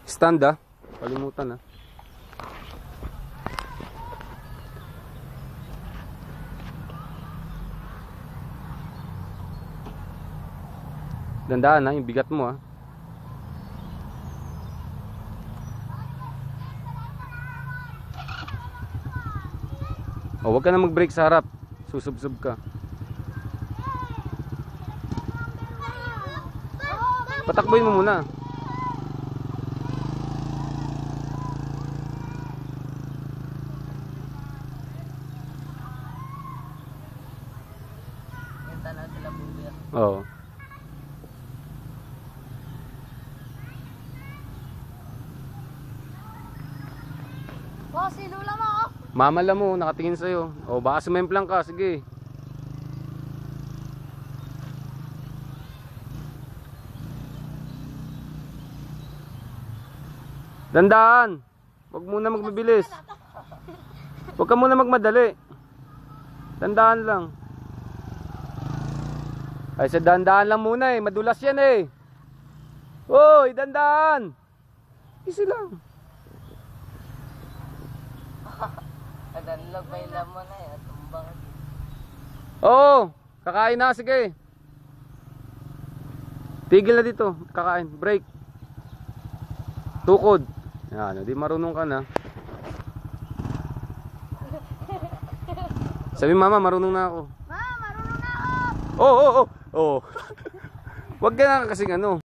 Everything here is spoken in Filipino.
Stand ah. Kalimutan ah. Dandaan ha, yung bigat mo ha. O, huwag ka na mag-brake sa harap. Susubsob ka. Patakboy mo muna. Oo. Oh, si Lula mo oh. Mamala mo, nakatingin sa'yo. O, baka sumemplang ka, sige. Dandaan. Huwag muna magbibilis. Huwag ka muna magmadali. Dandaan lang. Ay, sa dandaan lang muna eh. Madulas yan eh. Hoy, dandaan. Easy lang. Nadanlog may lamon na eh. Tumbang. Oo, kakain na, sige. Tigil na dito, kakain, break. Tukod. Yan, di marunong ka na. Sabi mama, marunong na ako. Ma, marunong na ako. Oo, oo, oo. Wag ka na kasing ano.